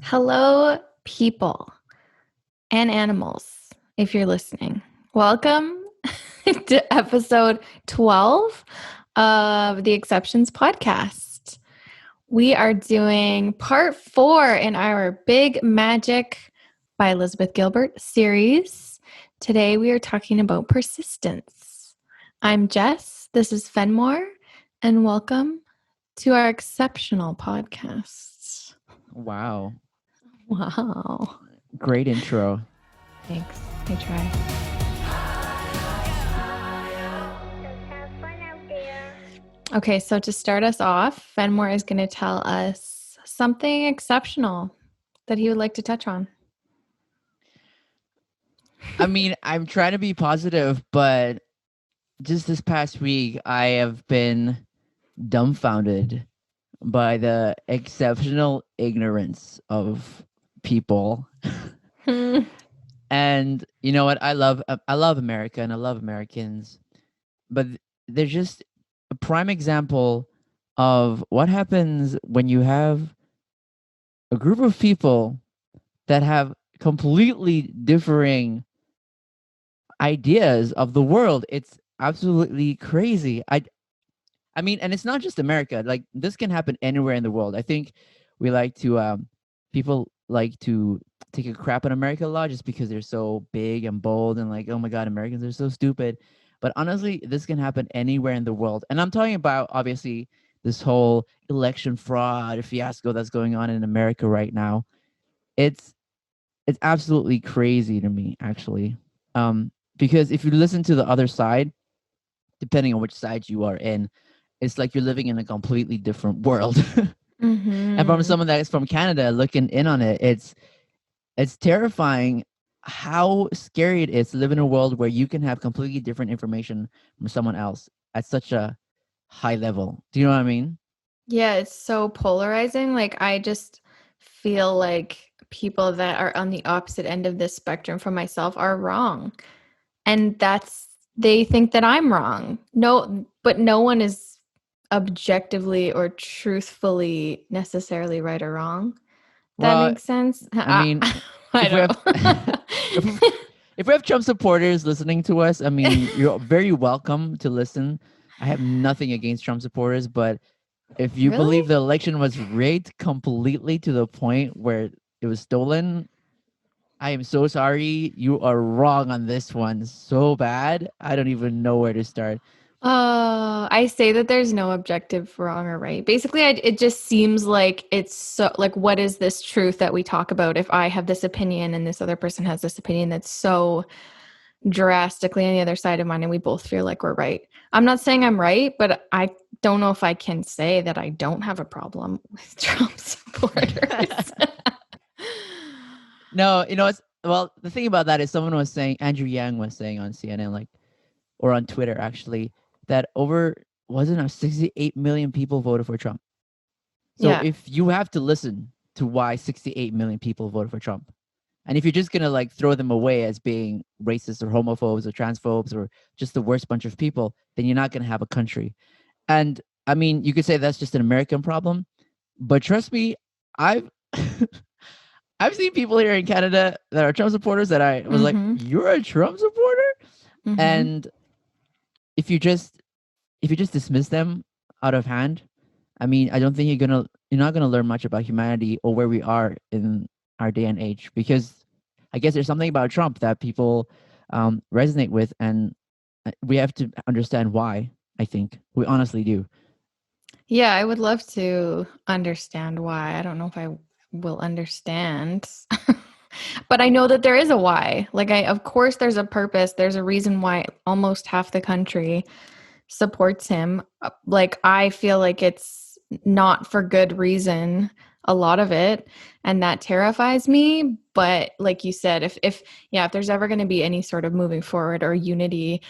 Hello, people and animals, if you're listening. Welcome to episode 12 of the Exceptions podcast. We are doing part 4 in our Big Magic by Elizabeth Gilbert series. Today we are talking about persistence. I'm Jess, this is Fenmore, and welcome to our exceptional podcast. Wow. Wow. Great intro. Thanks. I try. Okay, so to start us off, Fenmore is going to tell us something exceptional that he would like to touch on. I mean, I'm trying to be positive, but just this past week, I have been dumbfounded by the exceptional ignorance of people. And you know what? I love America and I love Americans, but they're just a prime example of what happens when you have a group of people that have completely differing ideas of the world. It's absolutely crazy. I mean, and it's not just America. Like this can happen anywhere in the world. I think we like to people like to take a crap on America a lot just because they're so big and bold and like, oh my God, Americans are so stupid. But honestly, this can happen anywhere in the world. And I'm talking about obviously this whole election fraud fiasco that's going on in America right now. It's it's absolutely crazy to me, actually. Because if you listen to the other side, depending on which side you are in, it's like you're living in a completely different world. And from someone that is from Canada looking in on it, it's terrifying how scary it is to live in a world where you can have completely different information from someone else at such a high level. Do you know what I mean? Yeah, it's so polarizing. Like, I just feel like people that are on the opposite end of this spectrum from myself are wrong. And they think that I'm wrong. No, but no one is objectively or truthfully necessarily right or wrong. That Well, makes sense? I mean, I if we don't have know. if we, if we have Trump supporters listening to us, I mean, you're very welcome to listen. I have nothing against Trump supporters, but if you believe Really? the election was rigged completely to the point where it was stolen, I am so sorry. You are wrong on this one. So bad. I don't even know where to start. I say that there's no objective wrong or right. Basically, it just seems like it's so like, what is this truth that we talk about if I have this opinion and this other person has this opinion that's so drastically on the other side of mine and we both feel like we're right. I'm not saying I'm right, but I don't know if I can say that I don't have a problem with Trump supporters. No, it's well, the thing about that is someone was saying, Andrew Yang was saying on CNN, like, or on Twitter actually, that over wasn't it 68 million people voted for Trump. So Yeah. if you have to listen to why 68 million people voted for Trump, and if you're just gonna like throw them away as being racist or homophobes or transphobes or just the worst bunch of people, then you're not gonna have a country. And I mean, you could say that's just an American problem, but trust me, I've I've seen people here in Canada that are Trump supporters that I was like, Mm-hmm. "You're a Trump supporter?" Mm-hmm. And if you just dismiss them out of hand, I mean, I don't think you're not gonna learn much about humanity or where we are in our day and age because I guess there's something about Trump that people resonate with, and we have to understand why. I think we honestly do. Yeah, I would love to understand why. I don't know if I will understand. But I know that there is a why. Like, of course there's a purpose. There's a reason why almost half the country supports him. Like, I feel like it's not for good reason, a lot of it, and that terrifies me. But like you said, if there's ever going to be any sort of moving forward or unity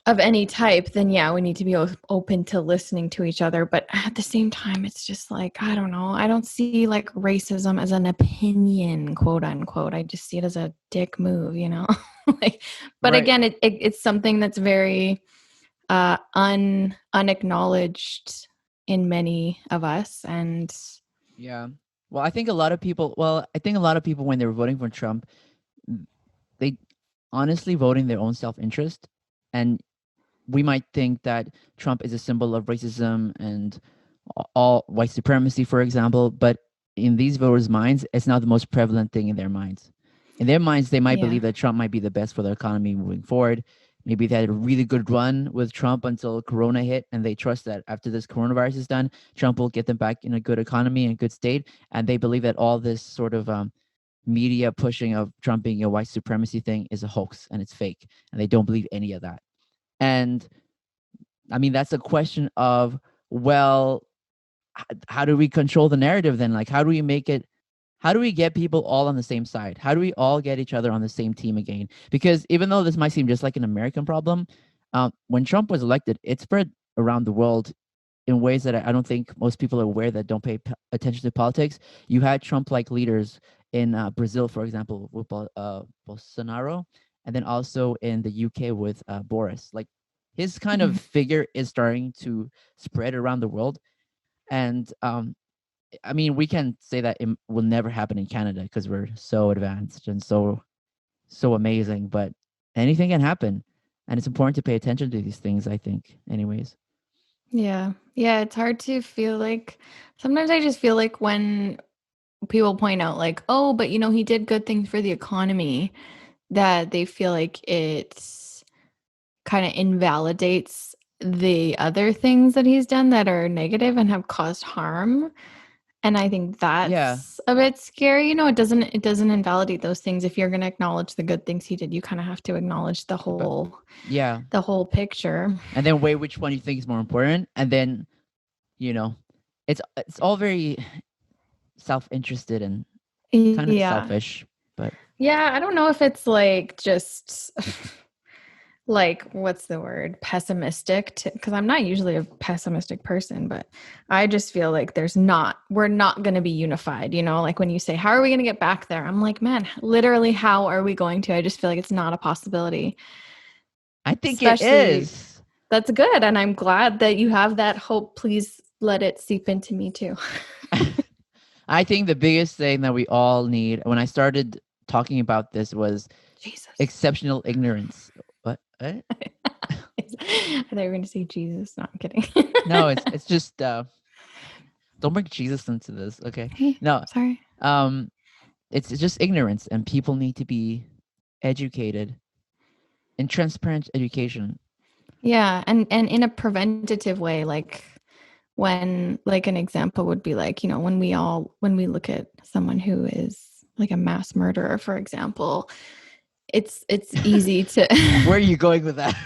of any type, then yeah, we need to be open to listening to each other. But at the same time, it's just like, I don't know. I don't see like racism as an opinion, quote unquote. I just see it as a dick move, you know? Like, but Right. again, it's something that's very unacknowledged in many of us. And Yeah. Well, I think a lot of people. Well, I think a lot of people when they were voting for Trump, they honestly voting their own self interest, and we might think that Trump is a symbol of racism and all white supremacy, for example. But in these voters' minds, it's not the most prevalent thing in their minds. In their minds, they might Yeah. believe that Trump might be the best for the economy moving forward. Maybe they had a really good run with Trump until Corona hit, and they trust that after this coronavirus is done, Trump will get them back in a good economy and a good state. And they believe that all this sort of media pushing of Trump being a white supremacy thing is a hoax and it's fake, and they don't believe any of that. And I mean, that's a question of, well, how do we control the narrative then? Like, how do we make it? How do we get people all on the same side? How do we all get each other on the same team again? Because even though this might seem just like an American problem, when Trump was elected, it spread around the world in ways that I don't think most people are aware that don't pay attention to politics. You had Trump-like leaders in Brazil, for example, with Bolsonaro, and then also in the UK with Boris. Like his kind of Mhm. figure is starting to spread around the world, and I mean, we can say that it will never happen in Canada because we're so advanced and so amazing. But anything can happen, and it's important to pay attention to these things. I think, anyways. Yeah. Yeah, it's hard to feel like sometimes I just feel like when people point out like, "Oh, but you know, he did good things for the economy," that they feel like it's kind of invalidates the other things that he's done that are negative and have caused harm. And I think Yeah, that's a bit scary. You know, it doesn't invalidate those things. If you're going to acknowledge the good things he did, you kind of have to acknowledge but yeah, the whole picture. and then weigh which one you think is more important, and then you know, it's all very self-interested and kind of Yeah. selfish. But Yeah, I don't know if it's like just like what's the word pessimistic because I'm not usually a pessimistic person, but I just feel like we're not going to be unified, you know, like when you say how are we going to get back there, I'm like, man, literally how are we going to? I just feel like it's not a possibility. I think it Especially is. that's good, and I'm glad that you have that hope. Please let it seep into me too. I think the biggest thing that we all need when I started talking about this was Jesus. exceptional ignorance. What? I thought you were going to say Jesus. No, I'm kidding. No, it's just don't bring Jesus into this, okay? Hey, No, sorry. um, it's just ignorance, and people need to be educated in transparent education. Yeah, and in a preventative way, like when like an example would be like, you know, when we look at someone who is like a mass murderer, for example, it's easy to Where are you going with that?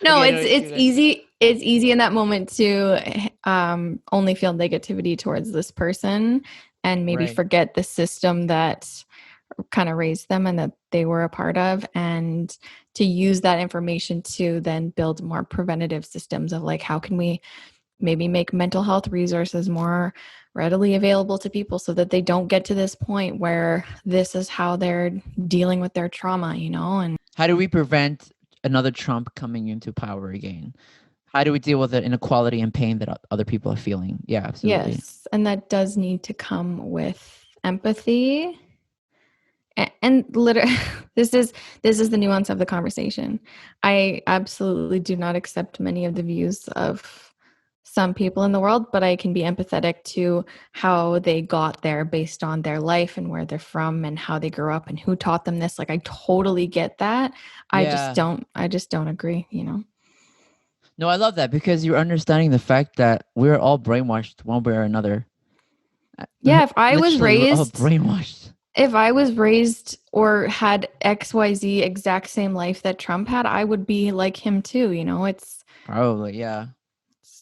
no, Okay, no, it's it's good. easy in that moment to only feel negativity towards this person and maybe Right. forget the system that kind of raised them and that they were a part of, and to use that information to then build more preventative systems of like how can we maybe make mental health resources more readily available to people so that they don't get to this point where this is how they're dealing with their trauma, you know. And How do we prevent another Trump coming into power again? How do we deal with the inequality and pain that other people are feeling? Yeah, absolutely. yes, and that does need to come with empathy. And literally, this is the nuance of the conversation. I absolutely do not accept many of the views of some people in the world, but I can be empathetic to how they got there based on their life and where they're from and how they grew up and who taught them this. Like I totally get that. Yeah. I just don't agree, you know. No, I love that because you're understanding the fact that we're all brainwashed one way or another. Yeah, if I was Literally, we're all raised brainwashed. if I was raised or had XYZ exact same life that Trump had, I would be like him too, you know. Probably, yeah.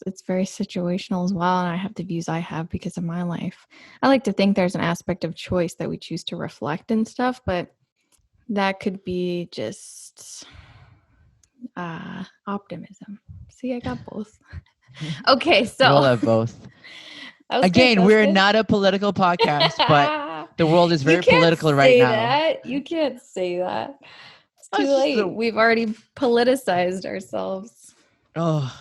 It's very situational as well, and I have the views I have because of my life. I like to think there's an aspect of choice that we choose to reflect and stuff, but that could be just optimism. See, I got both. Okay, We so all have both. that was good. Again, That was we're good. not a political podcast, but the world is You very can't political right say now. that. You can't say that. It's too It's just late. the We've already politicized ourselves. oh,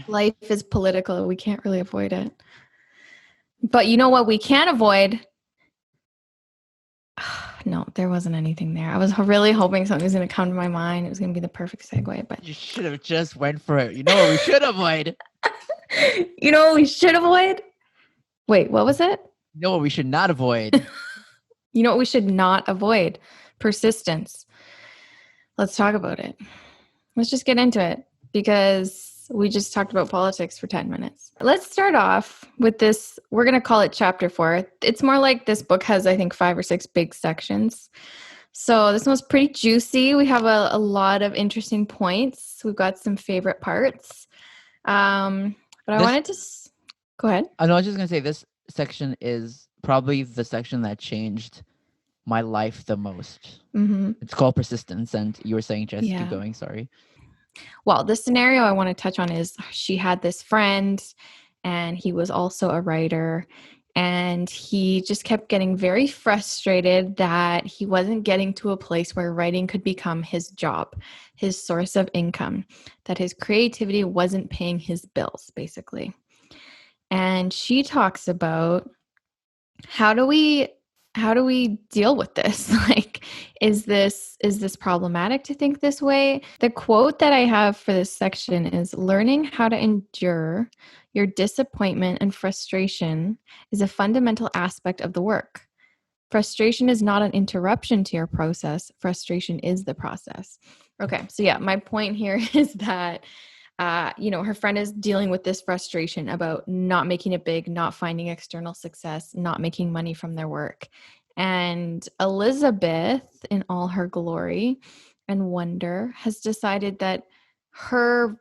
Life is political. We can't really avoid it. But you know what we can avoid? No, there wasn't anything there. I was really hoping something was going to come to my mind. It was going to be the perfect segue, but You should have just went for it. You know what we should avoid? you know what we should avoid? Wait, what was it? You know what we should not avoid? You know what we should not avoid? Persistence. Let's talk about it. Let's just get into it because we just talked about politics for 10 minutes. Let's start off with this. We're going to call it chapter 4. It's more like this book has, I think, 5 or 6 big sections. So this one's pretty juicy. We have a lot of interesting points. We've got some favorite parts. But I wanted to go ahead. I know. I was just gonna say this section is probably the section that changed my life the most. Mm-hmm. It's called persistence, and you were saying, Jess, Yeah. keep going. Sorry. Well, the scenario I want to touch on is she had this friend, and he was also a writer. And he just kept getting very frustrated that he wasn't getting to a place where writing could become his job, his source of income, that his creativity wasn't paying his bills, basically. And she talks about how do we deal with this? Like, is this problematic to think this way? The quote that I have for this section is learning how to endure your disappointment and frustration is a fundamental aspect of the work. Frustration is not an interruption to your process. Frustration is the process. Okay, so yeah, my point here is that her friend is dealing with this frustration about not making it big, not finding external success, not making money from their work. And Elizabeth, in all her glory and wonder, has decided that her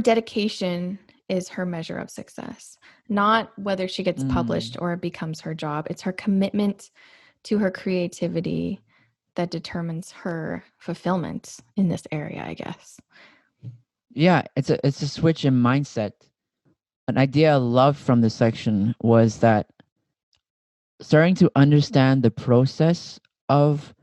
dedication is her measure of success, not whether she gets published or it becomes her job. It's her commitment to her creativity that determines her fulfillment in this area, I guess. Yeah, it's a switch in mindset. An idea I loved from this section was that starting to understand the process of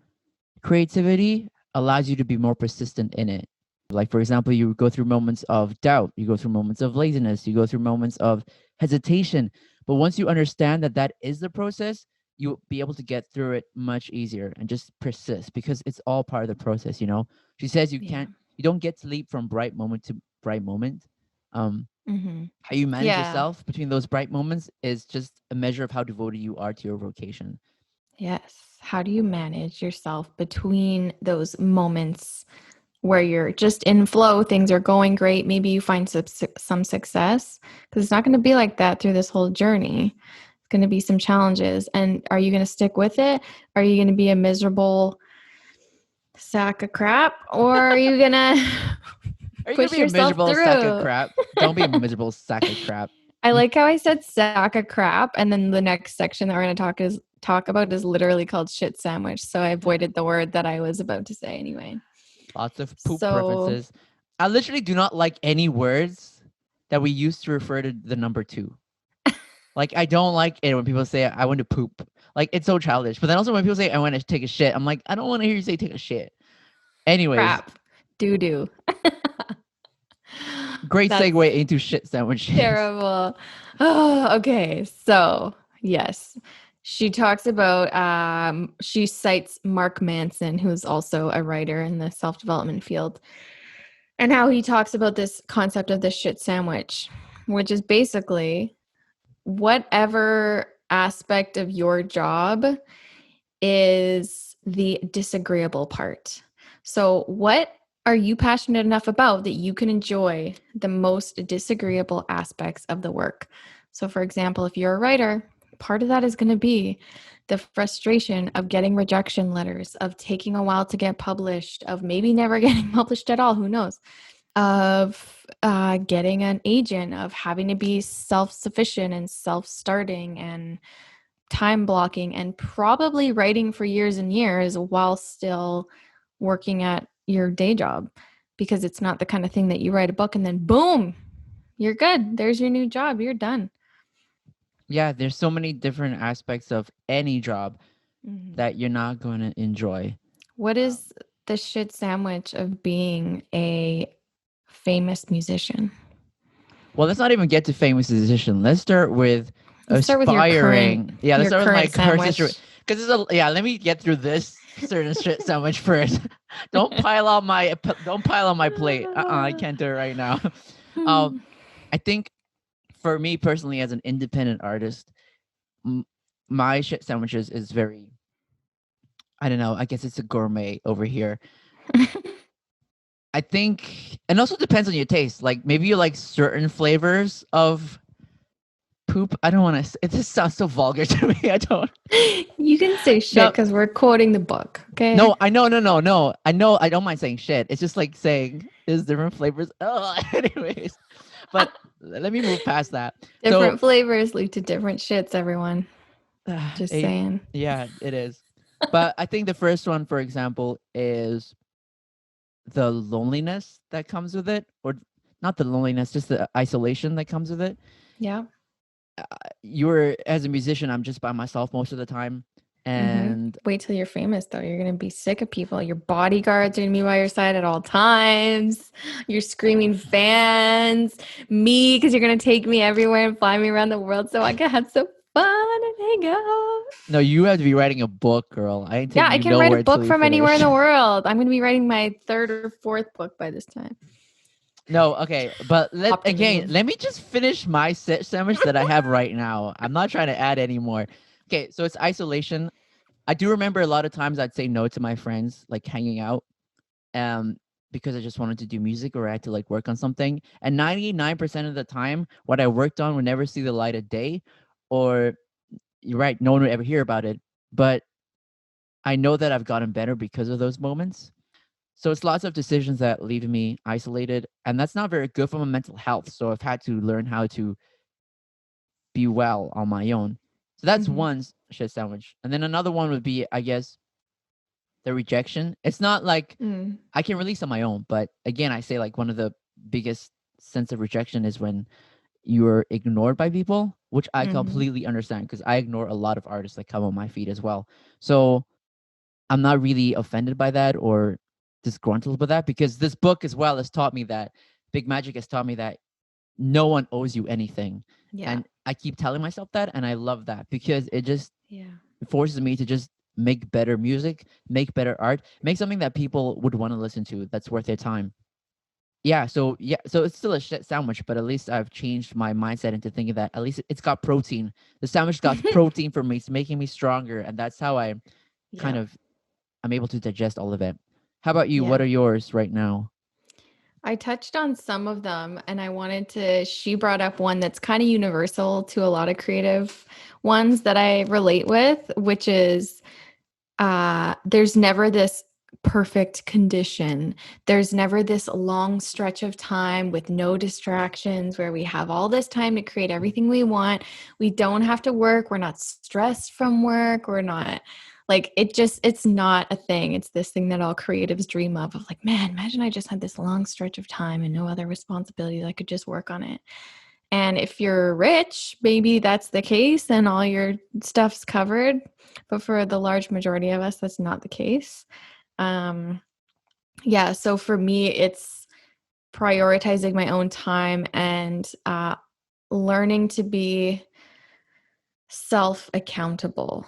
creativity allows you to be more persistent in it. Like, for example, you go through moments of doubt, you go through moments of laziness, you go through moments of hesitation. But once you understand that that is the process, you'll be able to get through it much easier and just persist because it's all part of the process, you know? She says you don't get to leap from bright moment to bright moment. How you manage yourself between those bright moments is just a measure of how devoted you are to your vocation. Yes. How do you manage yourself between those moments where you're just in flow, things are going great, maybe you find some success? Because it's not going to be like that through this whole journey. It's going to be some challenges. And are you going to stick with it? Are you going to be a miserable sack of crap? Or are you going to push be a yourself miserable through? sack of crap? Don't be a miserable sack of crap. I like how I said sack of crap, and then the next section that we're going to talk about is literally called shit sandwich. So I avoided the word that I was about to say anyway. Lots of poop references. I literally do not like any words that we use to refer to the number 2. Like, I don't like it when people say I went to poop. Like, it's so childish. But then also when people say I want to take a shit, I'm like, I don't want to hear you say take a shit. Anyways. Crap. Doo-doo. Great segue into shit sandwiches. Terrible. Oh, okay. So, yes. She talks about, she cites Mark Manson, who's also a writer in the self-development field, and how he talks about this concept of the shit sandwich, which is basically whatever aspect of your job is the disagreeable part. So what are you passionate enough about that you can enjoy the most disagreeable aspects of the work? So for example, if you're a writer, part of that is going to be the frustration of getting rejection letters, of taking a while to get published, of maybe never getting published at all, who knows, of getting an agent, of having to be self-sufficient and self-starting and time blocking and probably writing for years and years while still working at your day job, because it's not the kind of thing that you write a book and then boom, you're good. There's your new job. You're done. Yeah, there's so many different aspects of any job that you're not going to enjoy. What is the shit sandwich of being a famous musician? Well, let's not even get to famous musician. Let's start with aspiring. Let's start with my current current situation. Because yeah. Let me get through this certain shit sandwich first. Don't pile on my plate. I can't do it right now. um, I think for me personally, as an independent artist, m- my shit sandwiches is very. I don't know. I guess it's a gourmet over here. I think, and also depends on your taste. Like maybe you like certain flavors of poop. I don't want to. It just sounds so vulgar to me. I don't. You can say shit No, because we're quoting the book, okay? no. I know, no. I know. I don't mind saying shit. It's just like saying there's different flavors. Oh, anyways, but let me move past that. So, Different flavors lead to different shits, everyone. Just a saying. yeah, it is. But I think the first one, for example, is the loneliness that comes with it, or not the loneliness, just the isolation that comes with it. Yeah. You're as a musician, I'm just by myself most of the time, and Wait till you're famous, though. You're going to be sick of people. Your bodyguards are going to be by your side at all times. Your screaming fans. Me, because you're going to take me everywhere and fly me around the world so I can have some fun and hang out. no, you have to be writing a book, girl. I ain't Yeah, taking I you can write a nowhere till book you from anywhere in finish. the world. I'm going to be writing my third or fourth book by this time. No, okay, but Optimism. let me just finish my sandwich that I have right now. I'm not trying to add any more. Okay, so it's isolation. I do remember a lot of times I'd say no to my friends, like hanging out, um, because I just wanted to do music or I had to like work on something. And 99% of the time, what I worked on would never see the light of day, or you're right, no one would ever hear about it. But I know that I've gotten better because of those moments. So it's lots of decisions that leave me isolated, and that's not very good for my mental health. So I've had to learn how to be well on my own. So that's Hmm. one shit sandwich. And then another one would be, I guess, the rejection. It's not like Mm. I can release on my own, but again, I say like one of the biggest sense of rejection is when you're ignored by people, which I Hmm. completely understand because I ignore a lot of artists that come on my feed as well. So I'm not really offended by that or disgruntled with that because this book as well has taught me that Big Magic has taught me that no one owes you anything. Yeah. And I keep telling myself that and I love that because it just Yeah. forces me to just make better music, make better art, make something that people would want to listen to that's worth their time. So it's still a shit sandwich, but at least I've changed my mindset into thinking that at least it's got protein. The sandwich got protein for me. It's making me stronger, and that's how I kind Yeah. of I'm able to digest all of it. How about you? What Yeah. are yours right now? I touched on some of them and I wanted to, she brought up one that's kind of universal to a lot of creative ones that I relate with, which is there's never this perfect condition. There's never this long stretch of time with no distractions where we have all this time to create everything we want. We don't have to work. We're not stressed from work. We're not like it's not a thing. It's this thing that all creatives dream of like, man, imagine I just had this long stretch of time and no other responsibilities. I could just work on it. And if you're rich, maybe that's the case and all your stuff's covered. But for the large majority of us, that's not the case. Um, yeah, so for me, it's prioritizing my own time and learning to be self accountable.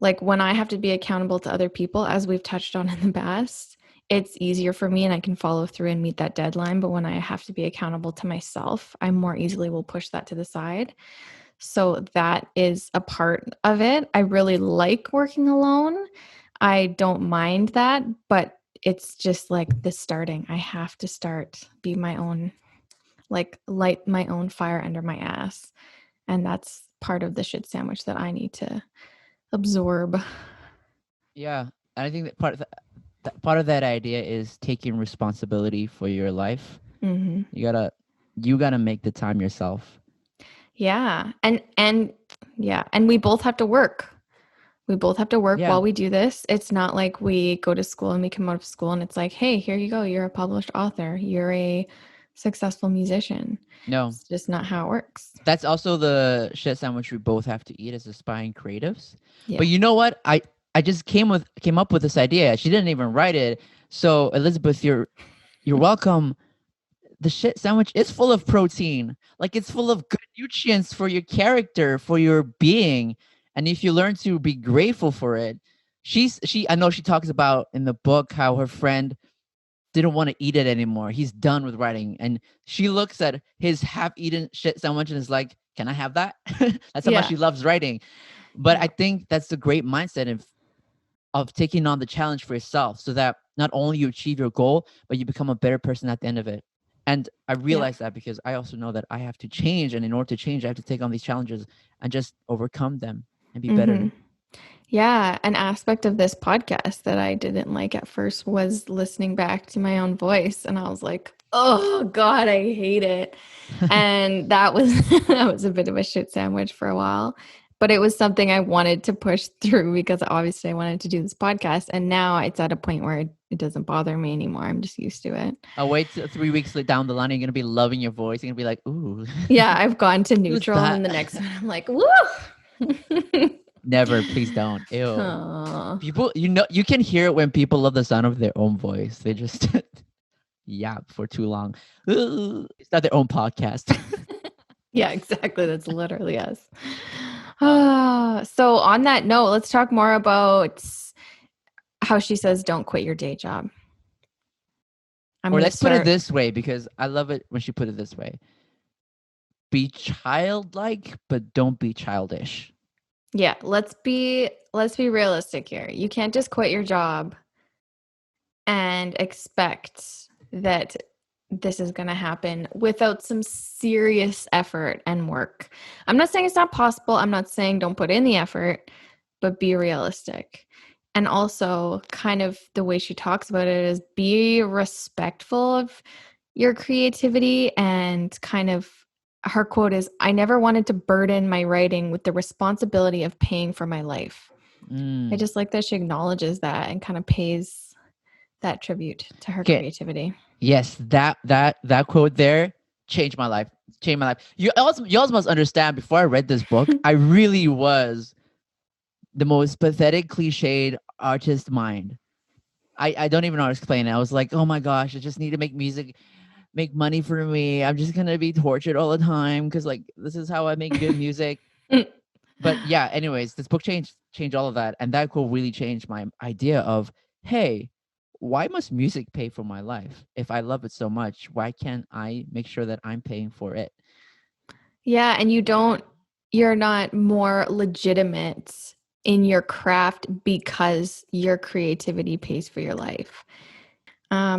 Like when I have to be accountable to other people, as we've touched on in the past, it's easier for me and I can follow through and meet that deadline. But when I have to be accountable to myself, I more easily will push that to the side. So that is a part of it. I really like working alone. I don't mind that, but it's just like the starting. I have to start, be my own, like light my own fire under my ass. And that's part of the shit sandwich that I need to absorb. Yeah, and I think that part of that idea is taking responsibility for your life. Hmm. You gotta you gotta make the time yourself. Yeah. And yeah, and we both have to work. We both have to work Yeah, while we do this. It's not like we go to school and we come out of school and it's like, hey, here you go. You're a published author. You're a successful musician. no, It's just not how it works. that's also the shit sandwich we both have to eat as aspiring creatives. Yeah. But you know what? I just came up with this idea. She didn't even write it. So Elizabeth, you're welcome. The shit sandwich is full of protein. Like it's full of good nutrients for your character, for your being. And if you learn to be grateful for it, I know she talks about in the book how her friend didn't want to eat it anymore. He's done with writing. And she looks at his half-eaten shit sandwich and is like, can I have that? That's how much Yeah. she loves writing. But Yeah. I think that's the great mindset of taking on the challenge for yourself, so that not only you achieve your goal, but you become a better person at the end of it. And I Yeah. realize that because I also know that I have to change. And in order to change, I have to take on these challenges and just overcome them and be better. Yeah, an aspect of this podcast that I didn't like at first was listening back to my own voice, and I was like, "Oh God, I hate it." And that was that was a bit of a shit sandwich for a while, but it was something I wanted to push through because obviously I wanted to do this podcast, and now it's at a point where it doesn't bother me anymore. I'm just used to it. I'll wait till 3 weeks down the line. You're going to be loving your voice. You're going to be like, ooh, Yeah, I've gone to who's neutral, that? and the next one I'm like, "Woo!" Never, please don't. Ew. Aw. People, you can hear it when people love the sound of their own voice. They just yap for too long. It's not their own podcast. Yeah, exactly. That's literally us. So on that note, let's talk more about how she says don't quit your day job. I'm Or going to let's put it start. this way, because I love it when she put it this way. Be childlike, but don't be childish. Yeah, let's be realistic here. You can't just quit your job and expect that this is going to happen without some serious effort and work. I'm not saying it's not possible. I'm not saying don't put in the effort, but be realistic. And also, kind of the way she talks about it is be respectful of your creativity. And kind of her quote is, I never wanted to burden my writing with the responsibility of paying for my life. I Mm. just like that she acknowledges that and kind of pays that tribute to her Okay. creativity. Yes, that quote there changed my life. Changed my life. You also must understand. Before I read this book, I really was the most pathetic, cliched artist mind. I don't even know how to explain it. I was like, oh my gosh, I just need to make music, make money for me. I'm just gonna be tortured all the time because like this is how I make good music. But yeah, anyways, this book changed all of that, and that quote really changed my idea of, hey, why must music pay for my life? If I love it so much, why can't I make sure that I'm paying for it? Yeah, and you're not more legitimate in your craft because your creativity pays for your life.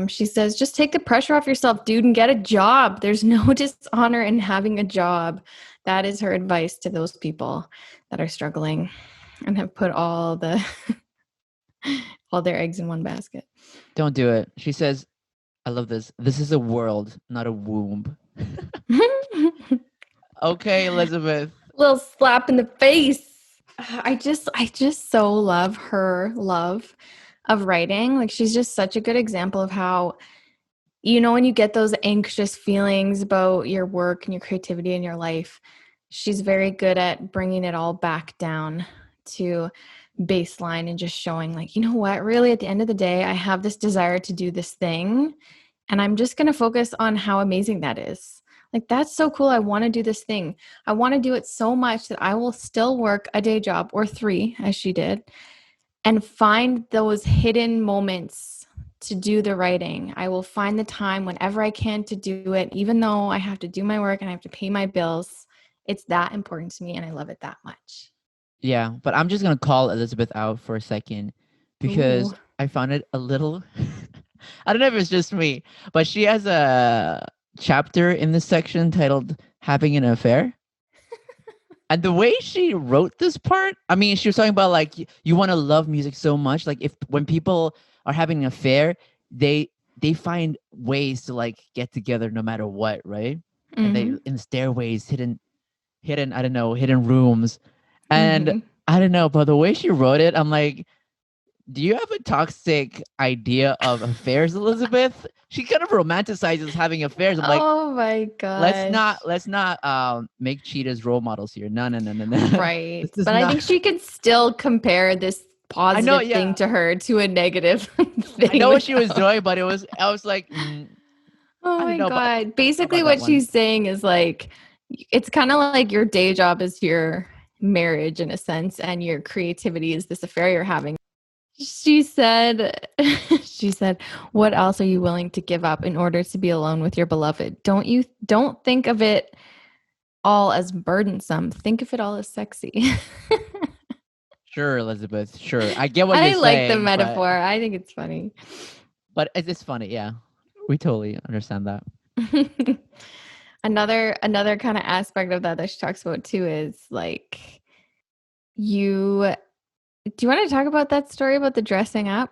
She says, just take the pressure off yourself, dude, and get a job. There's no dishonor in having a job. That is her advice to those people that are struggling and have put all their eggs in one basket. Don't do it. She says, I love this. This is a world, not a womb. Okay, Elizabeth. Little slap in the face. I just so love her love of writing. Like she's just such a good example of how when you get those anxious feelings about your work and your creativity in your life, she's very good at bringing it all back down to baseline and just showing like, you know what, really at the end of the day, I have this desire to do this thing and I'm just going to focus on how amazing that is. Like, that's so cool. I want to do this thing. I want to do it so much that I will still work a day job or three, as she did, and find those hidden moments to do the writing. I will find the time whenever I can to do it, even though I have to do my work and I have to pay my bills. It's that important to me and I love it that much. Yeah, but I'm just gonna call Elizabeth out for a second Ooh. because I found it a little. I don't know if it's just me, but she has a chapter in this section titled "Having an Affair." And the way she wrote this part, I mean, she was talking about like you want to love music so much, like if when people are having an affair, they find ways to like get together no matter what, right? And they Mm-hmm. in the stairways, hidden, I don't know, hidden rooms. And Mm-hmm. I don't know, but the way she wrote it, I'm like, do you have a toxic idea of affairs, Elizabeth? She kind of romanticizes having affairs. I'm like, Oh my gosh. let's not make cheetahs role models here. No, no, no, no, no. Right. This is But I not. think she could still compare this I know, positive thing yeah, to her to a negative I thing know what with she was that. doing, but I was like, Oh I don't my know God. about Basically, that what one. she's saying is like, it's kind of like your day job is your marriage in a sense, and your creativity is this affair you're having. She said, she said, what else are you willing to give up in order to be alone with your beloved? Don't think of it all as burdensome. Think of it all as sexy. Sure, Elizabeth. Sure, I get what you're I like the saying, but metaphor. I think it's funny. it's funny. Yeah, we totally understand that. Another kind of aspect of that she talks about too is like you do you want to talk about that story about the dressing up?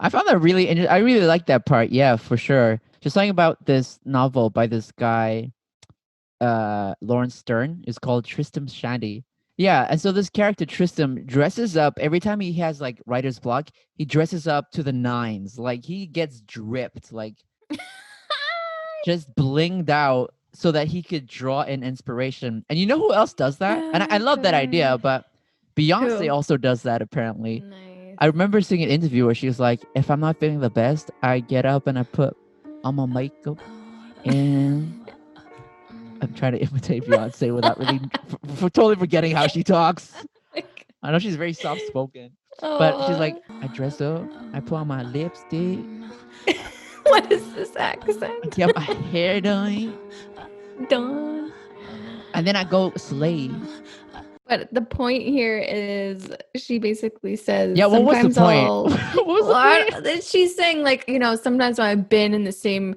I found that really interesting. I really like that part. Yeah, for sure. Just talking about this novel by this guy, Lawrence Stern, is called Tristram Shandy. Yeah, and so this character Tristram dresses up every time he has like writer's block. He dresses up to the nines, like he gets dripped, like just blinged out, so that he could draw in inspiration. And you know who else does that? And I Oh love that idea, god. but Beyonce Who? also does that apparently. Nice. I remember seeing an interview where she was like, "If I'm not feeling the best, I get up and I put on my makeup and I'm trying to imitate Beyonce without really for totally forgetting how she talks. I know she's very soft spoken, but she's like, Oh. I dress up, I put on my lipstick, What is this I accent? get my hair done, Dawn. and then I go slay. But the point here is she basically Yeah, says what was the sometimes point? I'll What was the point? she's saying like, sometimes when I've been in the same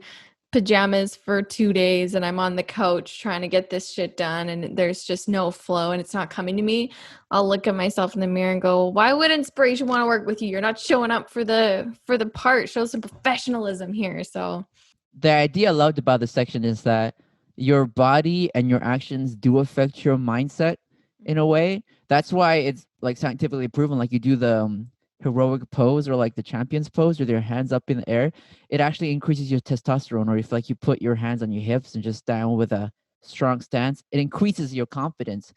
pajamas for 2 days and I'm on the couch trying to get this shit done and there's just no flow and it's not coming to me, I'll look at myself in the mirror and go, why would inspiration want to work with you? You're not showing up for the part. Show some professionalism here. So The idea I loved about this section is that your body and your actions do affect your mindset in a way. That's why it's like scientifically proven. Like you do the heroic pose or like the champion's pose with your hands up in the air, it actually increases your testosterone. Or if like you put your hands on your hips and just stand with a strong stance, it increases your confidence.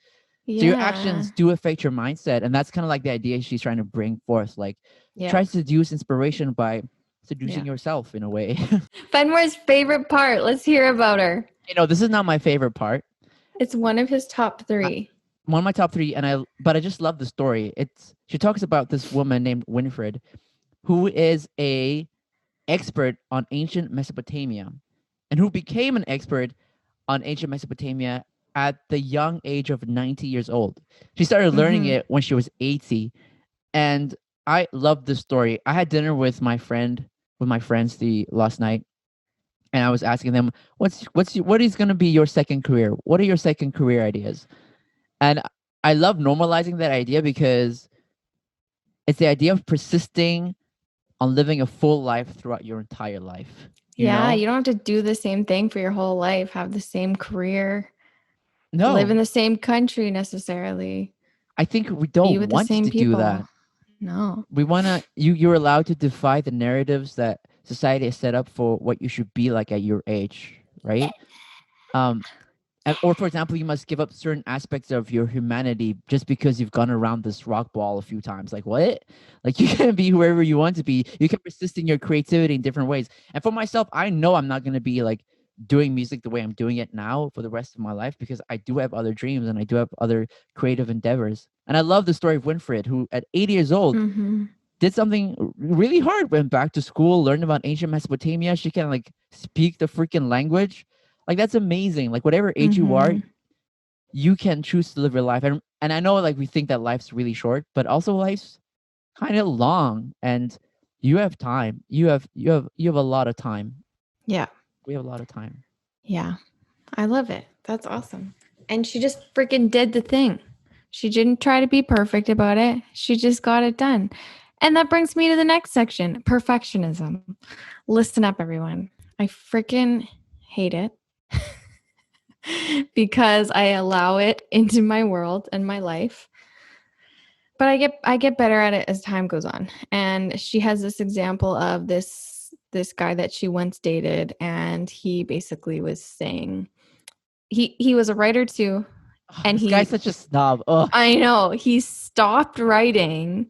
So your yeah. actions do affect your mindset, and that's kind of like the idea she's trying to bring forth. Like Yeah. try to seduce inspiration by seducing Yeah. yourself in a way. Fenmore's favorite part. Let's hear about her. This is not my favorite part. It's one of his top I, three. one of my top three, but I just love the story. She talks about this woman named Winifred, who is a expert on ancient Mesopotamia, and who became an expert on ancient Mesopotamia at the young age of 90 years old. She started learning Mm-hmm. it when she was 80, and I love this story. I had dinner with my friends the last night, and I was asking them, what is going to be your second career? What are your second career ideas? And I love normalizing that idea because it's the idea of persisting on living a full life throughout your entire life. You Yeah, know? you don't have to do the same thing for your whole life, have the same career, live in No, the same country necessarily, I think we be don't with the want same to do people. that. No. We want to, you're allowed to defy the narratives that society has set up for what you should be like at your age, right? Um, or for example, you must give up certain aspects of your humanity just because you've gone around this rock ball a few times. Like what? Like you can be whoever you want to be. You can persist in your creativity in different ways. And for myself, I know I'm not going to be like doing music the way I'm doing it now for the rest of my life, because I do have other dreams and I do have other creative endeavors. And I love the story of Winfred, who at 80 years old Mm-hmm. did something really hard, went back to school, learned about ancient Mesopotamia. She can like speak the freaking language. Like that's amazing. Like whatever age you are, Mm-hmm. you can choose to live your life. And I know like we think that life's really short, but also life's kind of long, and you have time. You have a lot of time. Yeah. We have a lot of time. Yeah. I love it. That's awesome. And she just freaking did the thing. She didn't try to be perfect about it. She just got it done. And that brings me to the next section, perfectionism. Listen up, everyone. I freaking hate it because I allow it into my world and my life. But I get better at it as time goes on. And she has this example of this guy that she once dated, and he basically was saying he was a writer too, Oh, and this guy's such a snob. Oh, I know he stopped writing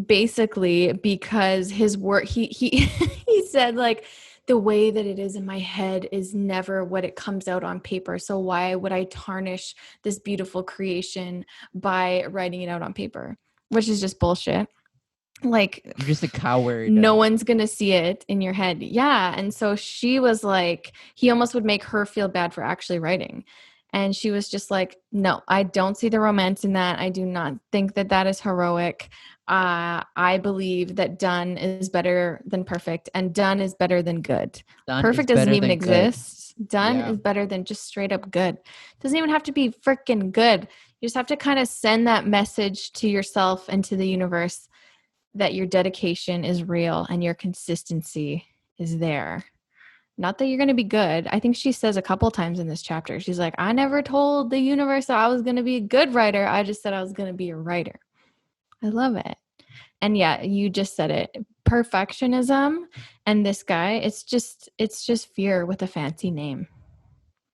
basically because his work he he said like the way that it is in my head is never what it comes out on paper. So why would I tarnish this beautiful creation by writing it out on paper? Which is just bullshit. Like, You're just a coward. no one's going to see it in your head. Yeah. And so she was like, he almost would make her feel bad for actually writing. And she was just like, no, I don't see the romance in that. I do not think that that is heroic. I believe that done is better than perfect, and done is better than good. Done is Perfect doesn't better even than good. exist. Done Yeah. is better than just straight up good. It doesn't even have to be freaking good. You just have to kind of send that message to yourself and to the universe that your dedication is real and your consistency is there. Not that you're going to be good. I think she says a couple times in this chapter, she's like, I never told the universe that I was going to be a good writer. I just said I was going to be a writer. I love it. And yeah, you just said it. Perfectionism and this guy, it's just fear with a fancy name.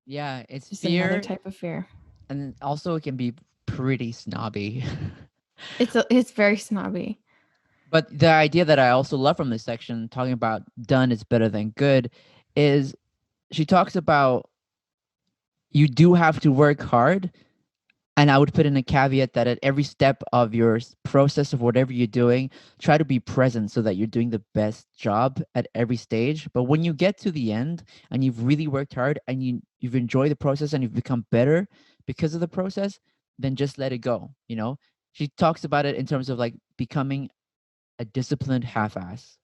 Yeah, it's Just another fear, type of fear. and also it can be pretty snobby. It's very snobby. But the idea that I also love from this section, talking about done is better than good, is she talks about you do have to work hard. And I would put in a caveat that at every step of your process of whatever you're doing, try to be present so that you're doing the best job at every stage. But when you get to the end and you've really worked hard and you've enjoyed the process and you've become better because of the process, then just let it go. You know, she talks about it in terms of like becoming a disciplined half-ass,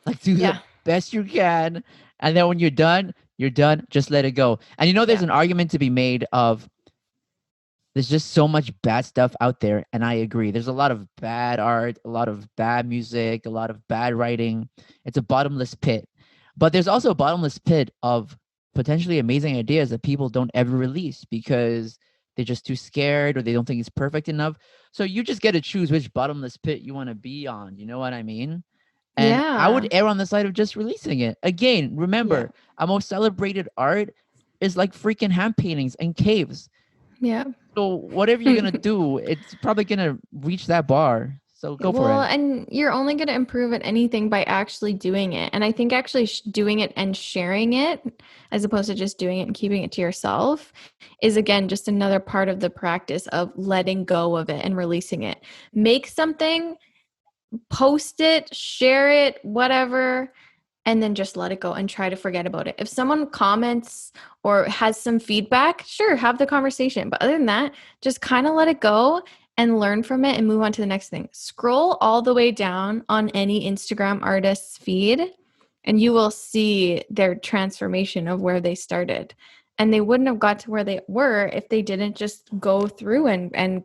like do the Yeah. best you can, and then when you're done, you're done. Just let it go. And you know, there's Yeah. an argument to be made of there's just so much bad stuff out there, and I agree. There's a lot of bad art, a lot of bad music, a lot of bad writing. It's a bottomless pit. But there's also a bottomless pit of potentially amazing ideas that people don't ever release because they're just too scared or they don't think it's perfect enough. So you just get to choose which bottomless pit you want to be on. You know what I mean? And I would Yeah. err on the side of just releasing it. Again, Yeah. remember, our most celebrated art is like freaking hand paintings and caves. Yeah. So whatever you're gonna do, it's probably gonna reach that bar. So go for Well, it. and you're only going to improve at anything by actually doing it. And I think actually doing it and sharing it, as opposed to just doing it and keeping it to yourself, is again just another part of the practice of letting go of it and releasing it. Make something, post it, share it, whatever, and then just let it go and try to forget about it. If someone comments or has some feedback, sure, have the conversation. But other than that, just kind of let it go and learn from it and move on to the next thing. Scroll all the way down on any Instagram artist's feed, and you will see their transformation of where they started. And they wouldn't have got to where they were if they didn't just go through and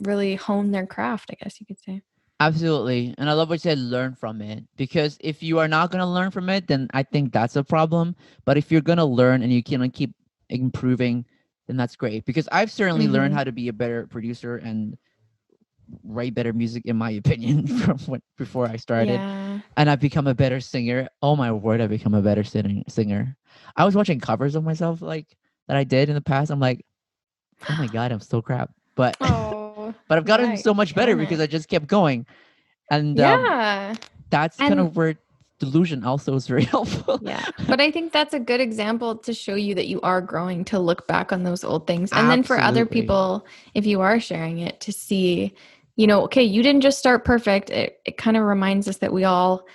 really hone their craft, I guess you could say. Absolutely. And I love what you said, learn from it. Because if you are not gonna learn from it, then I think that's a problem. But if you're gonna learn and you can keep improving, then that's great. Because I've certainly learned Mm-hmm. how to be a better producer and write better music, in my opinion, from when before I started. Yeah. And I've become a better singer. Oh my word, I've become a better singer. I was watching covers of myself like that I did in the past. I'm like, oh my god, I'm still crap. But Oh, but I've gotten yeah, so much better own because it. I just kept going. And Yeah. that's kind And of where delusion also is very helpful. yeah, but I think that's a good example to show you that you are growing, to look back on those old things. And then for other Absolutely. people, if you are sharing it, to see, you know, okay, you didn't just start perfect. It kind of reminds us that we all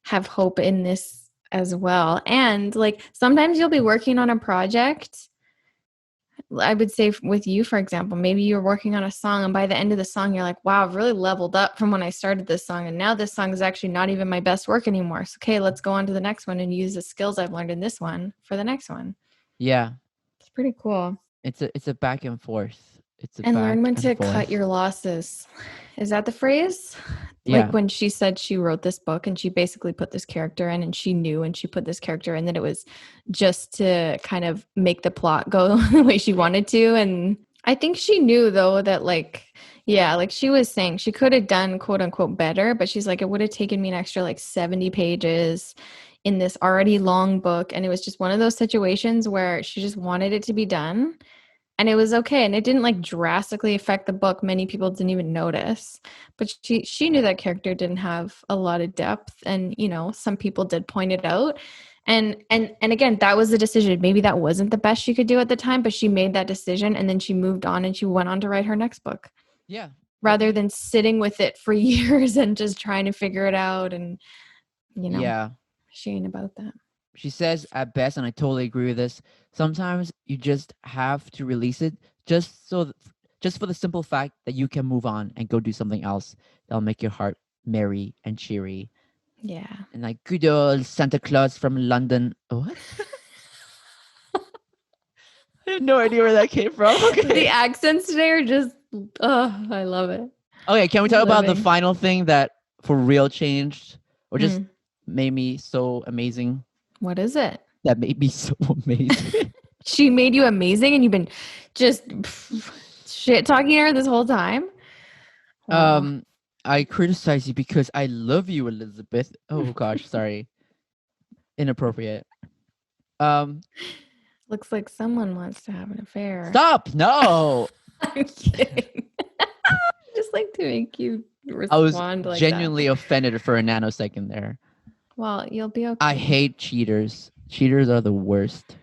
have hope in this as well. And like sometimes you'll be working on a project. I would say with you, for example, maybe you're working on a song, and by the end of the song, you're like, wow, I've really leveled up from when I started this song. And now this song is actually not even my best work anymore. So, okay, let's go on to the next one and use the skills I've learned in this one for the next one. Yeah. It's pretty cool. It's a back and forth. It's a And learn back when and to cut forth. your losses. Is that the phrase? Like Yeah. when she said she wrote this book and she basically put this character in, and she knew when she put this character in that it was just to kind of make the plot go the way she wanted to. And I think she knew though that like, yeah, like she was saying she could have done quote unquote better, but she's like, it would have taken me an extra like 70 pages in this already long book. And it was just one of those situations where she just wanted it to be done, and it was okay, and it didn't like drastically affect the book. Many people didn't even notice, but she knew that character didn't have a lot of depth, and you know some people did point it out, And again, that was the decision. Maybe that wasn't the best she could do at the time, but she made that decision and then she moved on and she went on to write her next book Yeah. rather than sitting with it for years and just trying to figure it out. And, you know, Yeah. she ain't about that. She says at best, and I totally agree with this. Sometimes you just have to release it, just just for the simple fact that you can move on and go do something else that'll make your heart merry and cheery. Yeah. And like good old Santa Claus from London. What? I have no idea where that came from. The Okay. accents today are just, oh, I love it. Okay, can we talk about the Living. final thing that for real changed or just Mm. made me so amazing? What is it? That made me so amazing. She made you amazing and you've been just shit talking her this whole time? Wow. um, I criticize you because I love you, Elizabeth. Oh gosh, sorry. Inappropriate. Um, Looks like someone wants to have an affair. stop. No. I'm kidding. Just like to make you I was respond like that. genuinely offended for a nanosecond there. Well, you'll be I okay. hate cheaters. Cheaters are the worst.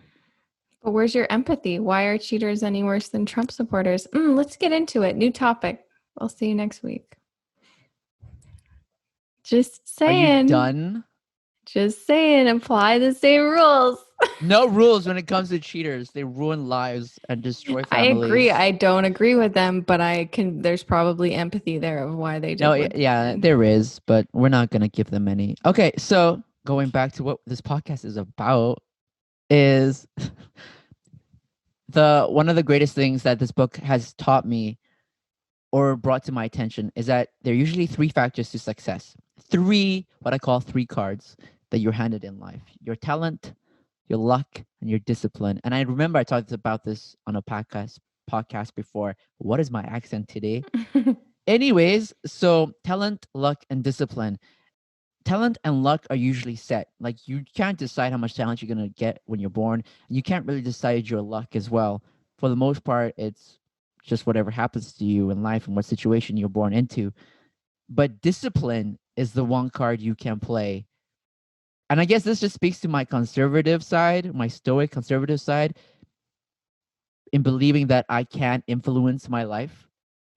But where's your empathy? Why are cheaters any worse than Trump supporters? Let's get into it. New topic. I'll see you next week. Just Are you saying. done? Just saying. Apply the same rules. No rules when it comes to cheaters. They ruin lives and destroy I agree. families. I don't agree with them, but there's probably empathy there of why they No, did what they yeah, did. there is, but we're not gonna give them any. Okay, so going back to what this podcast is about is the one of the greatest things that this book has taught me or brought to my attention is that there are usually three factors to success. Three, what I call three cards that you're handed in life: your talent, your luck, and your discipline. And I remember I talked about this on a podcast before. What is my accent today? Anyways, so talent, luck, and discipline. Talent and luck are usually set. Like you can't decide how much talent you're gonna get when you're born, and you can't really decide your luck as well. For the most part, it's just whatever happens to you in life and what situation you're born into. But discipline is the one card you can play. And I guess this just speaks to my conservative side, my stoic conservative side, in believing that I can influence my life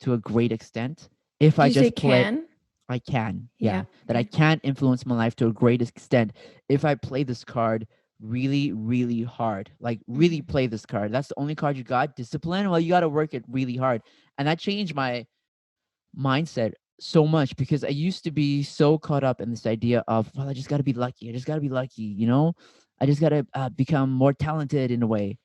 to a great extent if Did I you say just play. can? I can, Yeah. yeah, that I Okay. can influence my life to a great extent if I play this card really, really hard. Like, really Mhm. play this card. That's the only card you got. Discipline. Well, you got to work it really hard. And that changed my mindset so much because I used to be so caught up in this idea of, well, I just got to be lucky. I just got to be lucky, you know? I just got to become more talented in a way.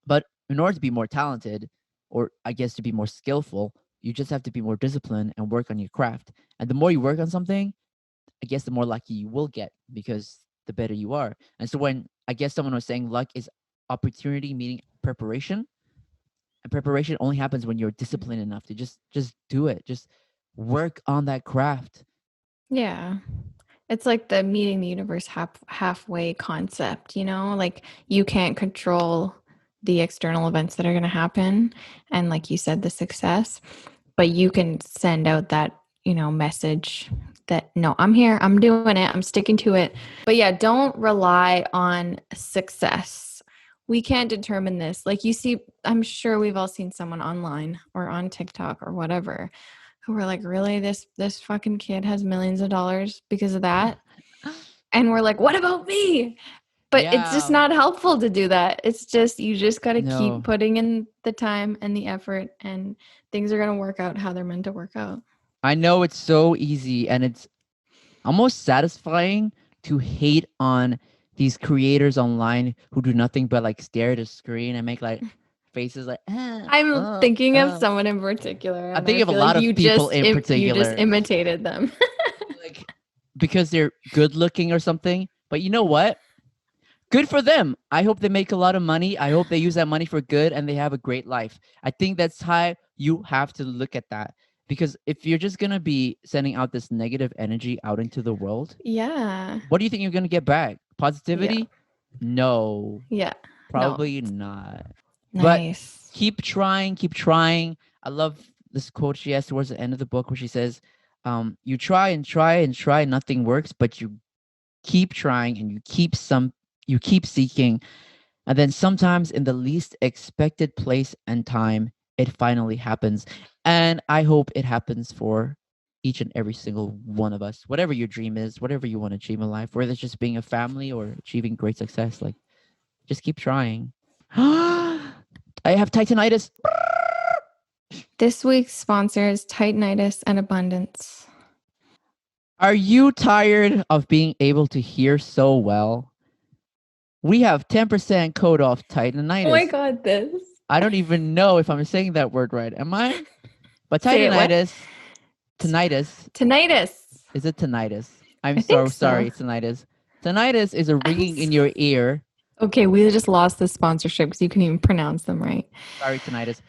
But in order to be more talented, or I guess to be more skillful, you just have to be more disciplined and work on your craft. And the more you work on something, I guess the more lucky you will get because the better you are. And so when I guess someone was saying luck is opportunity meaning preparation, and preparation only happens when you're disciplined enough to just do it. Just work on that craft. Yeah. It's like the meeting the universe halfway concept, like you can't control the external events that are going to happen. And like you said, the success, but you can send out that, message that, no, I'm here, I'm doing it, I'm sticking to it. But yeah, don't rely on success. We can't determine this. Like you see, I'm sure we've all seen someone online or on TikTok or whatever who were like, really, this fucking kid has millions of dollars because of that. And we're like, what about me? But it's just Yeah. not helpful to do that. It's just, you just got to keep No. putting in the time and the effort, and things are going to work out how they're meant to work out. I know it's so easy and it's almost satisfying to hate on these creators online who do nothing but like stare at a screen and make like faces like I'm thinking of someone in particular, I'm and I thinking of a feel like lot you of people just in you just particular, imitated them. like because they're good looking or something. But you know what? Good for them. I hope they make a lot of money. I hope they use that money for good and they have a great life. I think that's how you have to look at that. Because if you're just going to be sending out this negative energy out into the world, Yeah. what do you think you're going to get back? Yeah. Positivity? No, Yeah. No. probably not. But Nice. keep trying, keep trying. I love this quote she has towards the end of the book where she says, you try and try and try, nothing works, but you keep trying and you keep seeking, and then sometimes in the least expected place and time, it finally happens. And I hope it happens for each and every single one of us. Whatever your dream is, whatever you want to achieve in life, whether it's just being a family or achieving great success, like just keep trying. I have Titanitis. This week's sponsor is Titanitis and Abundance. Are you tired of being able to hear so well? We have 10% code off Oh my Titanitis. God, this. I don't even know if I'm saying that word right. Am I? But Say it what? Titanitis, tinnitus, Tinnitus. is it tinnitus? I'm I think so so. sorry, it's tinnitus. Tinnitus is a I'm ringing in so- your ear. okay, we just lost the sponsorship because you couldn't even pronounce them right. Sorry, tinnitus.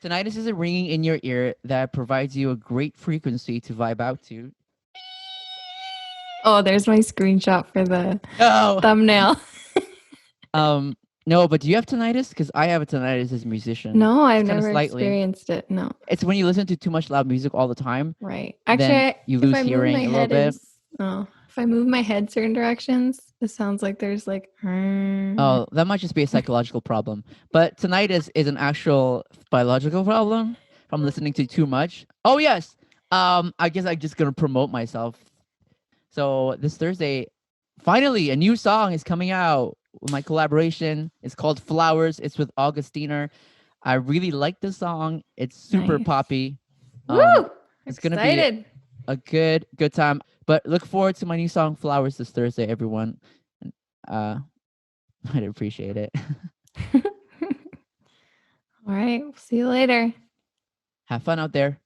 Tinnitus is a ringing in your ear that provides you a great frequency to vibe out to. Oh, there's my screenshot for the No. thumbnail. Um, no, but do you have tinnitus? Because I have a tinnitus as a musician. No, Just I've kind of never slightly. experienced it. No. It's when you listen to too much loud music all the time, Right. then Actually, you if lose I move my hearing a little head bit. if I move my head certain directions, it sounds like there's like Oh, that might just be a psychological problem. But tinnitus is an actual biological problem from listening to too much. Oh yes. I guess I'm just gonna promote myself. So this Thursday, finally a new song is coming out with my collaboration. It's called Flowers. It's with Augustina. I really like this song. It's super nice. poppy. Woo! It's gonna be Excited. a good time. But look forward to my new song Flowers this Thursday, everyone. Uh, I'd appreciate it. All right. We'll see you later. Have fun out there.